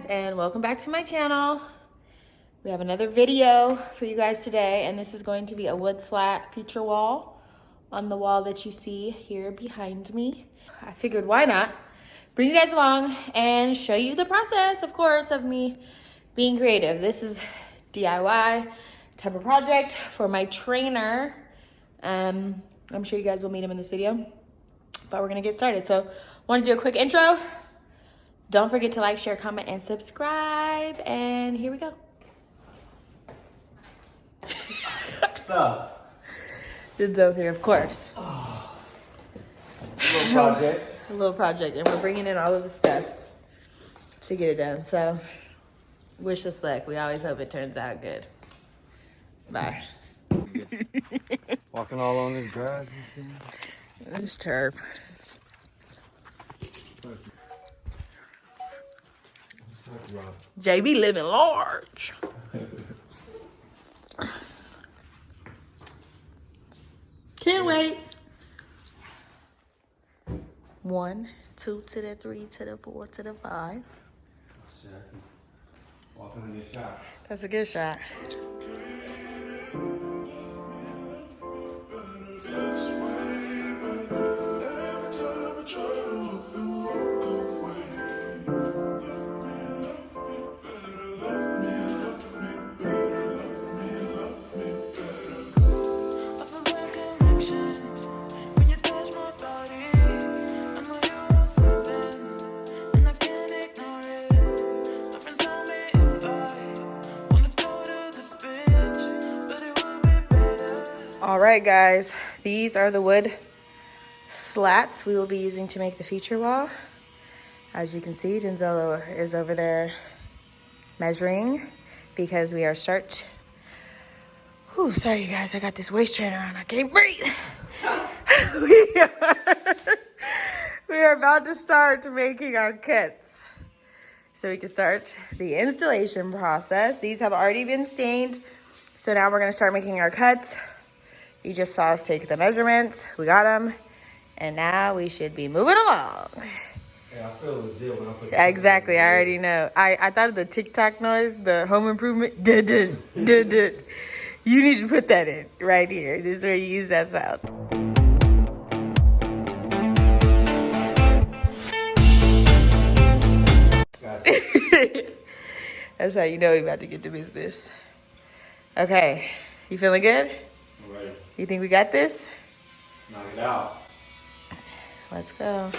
guys, and welcome back to my channel. We have another video for you guys today, and this is going to be a wood slat feature wall on the wall that you see here behind me. I figured why not bring you guys along and show you the process, of course, of me being creative. This is DIY type of project for my trainer. I'm sure you guys will meet him in this video, but we're gonna get started. So want to do a quick intro. Don't forget to like, share, comment, and subscribe. And here we go. What's up? Denzel's here, of course. Oh. A little project. A little project, and we're bringing in all of the stuff to get it done. So wish us luck. We always hope it turns out good. Bye. Walking all on this grass and shit. This turf. JB living large. Can't wait. 1, 2 to the 3 to the 4 to the 5. Walking in your shots. That's a good shot. All right, guys, these are the wood slats we will be using to make the feature wall. As you can see, Denzel is over there measuring because we are sorry you guys, I got this waist trainer on, I can't breathe. we are about to start making our cuts so we can start the installation process. These have already been stained, so now we're gonna start making our cuts. You just saw us take the measurements. We got them. And now we should be moving along. Yeah, I feel legit when I put Exactly. I already know. I thought of the TikTok noise, the home improvement. Duh, duh, duh, duh. You need to put that in right here. This is where you use that sound. That's how you know we're about to get to business. Okay. You feeling good? I'm ready. You think we got this? Knock it out. Let's go.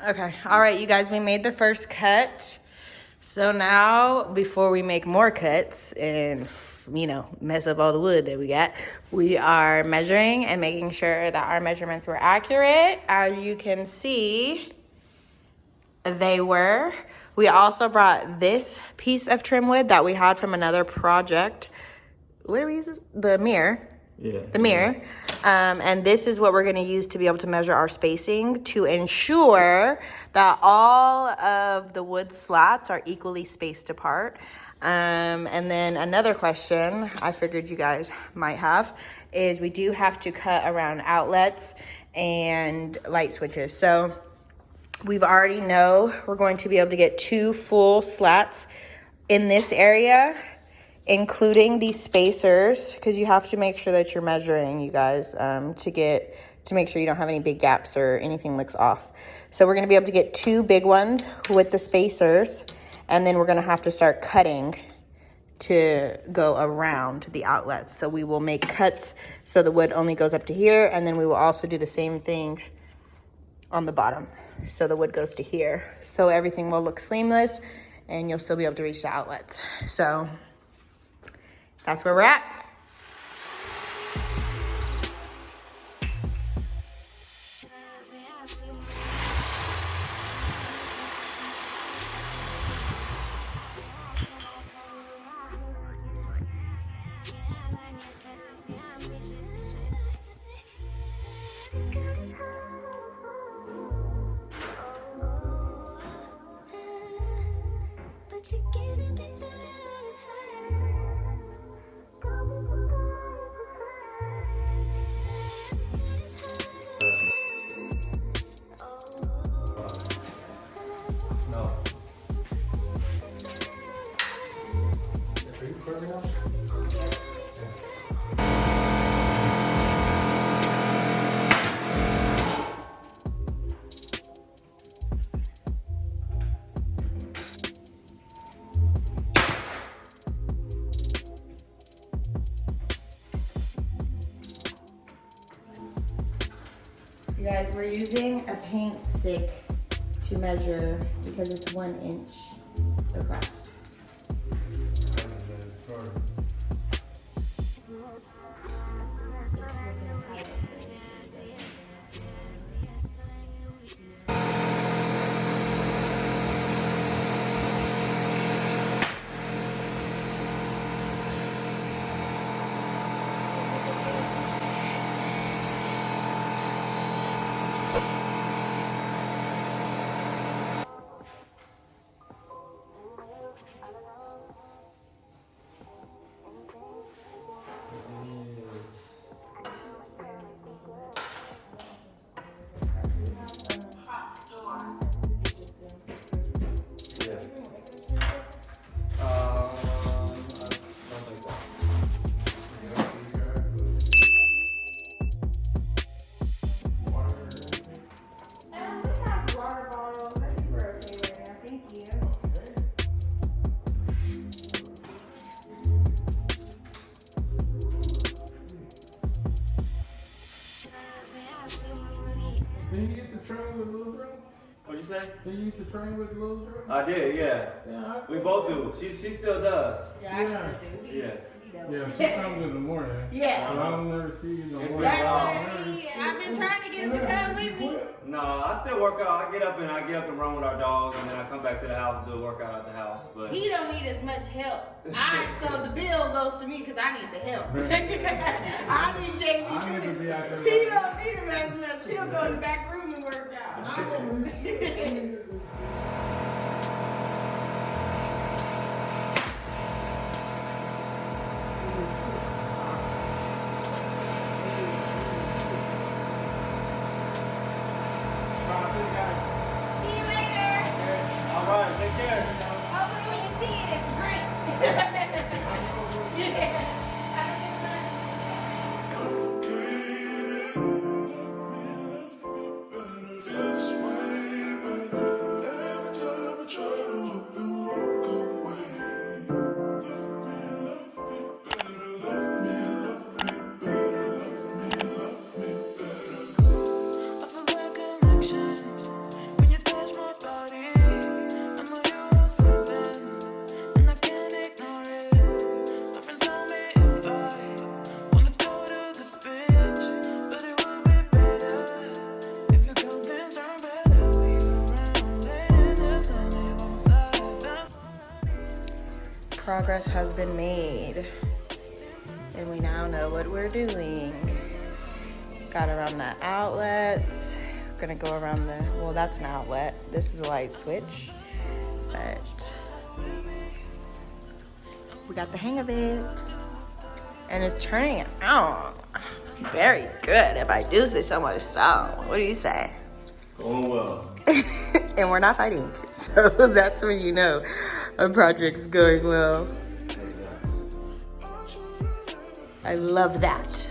Okay, all right, you guys, we made the first cut. So now, before we make more cuts and, mess up all the wood that we got, we are measuring and making sure that our measurements were accurate. As you can see, they were. We also brought this piece of trim wood that we had from another project. What do we use? The mirror. Yeah. The mirror. And this is what we're going to use to be able to measure our spacing to ensure that all of the wood slats are equally spaced apart. And then another question I figured you guys might have is we do have to cut around outlets and light switches. So we've already know we're going to be able to get 2 full slats in this area, including these spacers, because you have to make sure that you're measuring, you guys, to make sure you don't have any big gaps or anything looks off. So we're gonna be able to get 2 big ones with the spacers, and then we're gonna have to start cutting to go around the outlets. So we will make cuts so the wood only goes up to here, and then we will also do the same thing on the bottom. So the wood goes to here. So everything will look seamless, and you'll still be able to reach the outlets. So that's where we're at. No. Are you recording now? You guys, we're using a paint stick to measure because it's 1 inch across. Did you used to train with Little Drew? What'd you say? Did you used to train with Little Drew? I did, yeah. Yeah, We both do. She still does. Yeah, I still do. Yeah. Yeah, she comes in the morning. Yeah. But I don't never see you no more. That's what I've been trying to get him to come with me. No, I still work out. I get up and run with our dogs, and then I come back to the house and do a workout at the house. But He don't need as much help. So the bill goes to me because I need the help. I need JB. I need to be out there. He don't need him as much. He'll go in the back room and work out. See you later. all right, take care. Hopefully when you see it, it's great. Yeah. Have a good one. Progress has been made, and we now know what we're doing. Got around the outlet. We're gonna go around the, well, that's an outlet. This is a light switch, but we got the hang of it, and it's turning out very good, if I do say so myself. What do you say? Going well. And we're not fighting, so that's when you know a project's going well. I love that.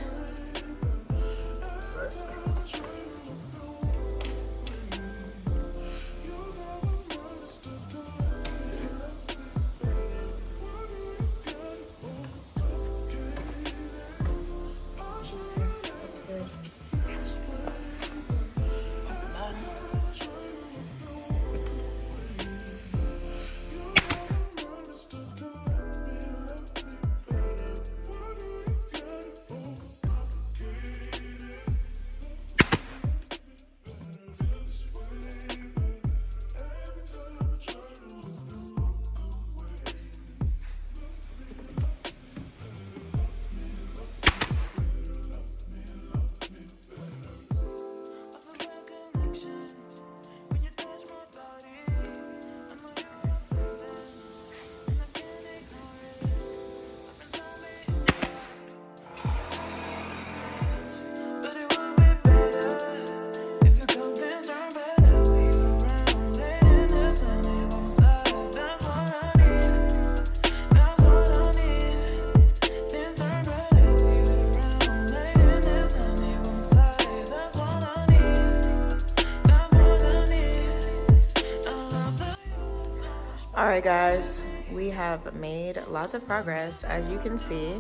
right, guys, we have made lots of progress, as you can see,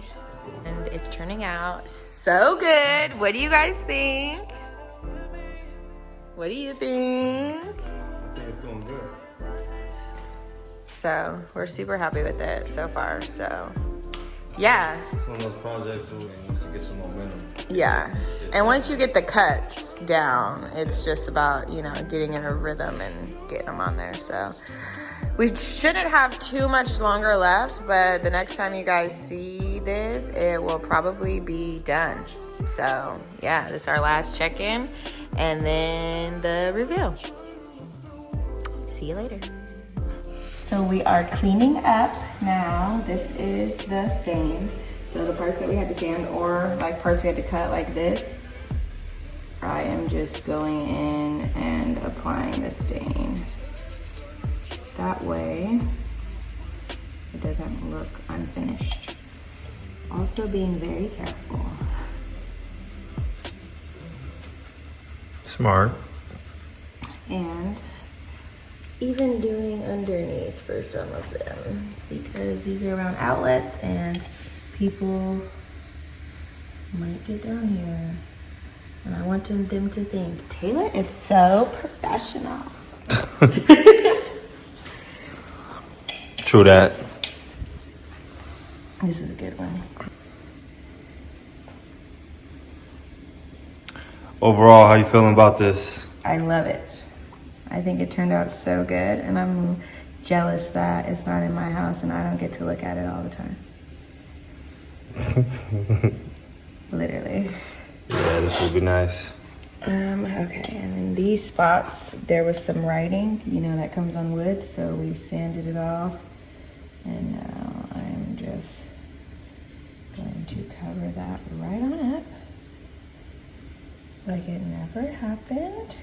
and it's turning out so good. What do you guys think? What do you think? I think it's doing good. So we're super happy with it so far. So yeah, It's one of those projects where once you get some momentum. yeah. And once you get the cuts down, it's just about, you know, getting in a rhythm and getting them on there. So we shouldn't have too much longer left, but the next time you guys see this, it will probably be done. So yeah, this is our last check-in and then the reveal. See you later. So we are cleaning up now. This is the stain. So the parts that we had to sand or like parts we had to cut like this, I am just going in and applying the stain. That way it doesn't look unfinished. Also being very careful. Smart. And even doing underneath for some of them because these are around outlets and people might get down here. And I want them to think, Taylor is so professional. True that. This is a good one. Overall, how you feeling about this? I love it. I think it turned out so good, and I'm jealous that it's not in my house and I don't get to look at it all the time. Literally. Yeah, this would be nice. Okay, and then these spots, there was some writing, you know, that comes on wood, so we sanded it off. And now I'm just going to cover that right on up. Like it never happened.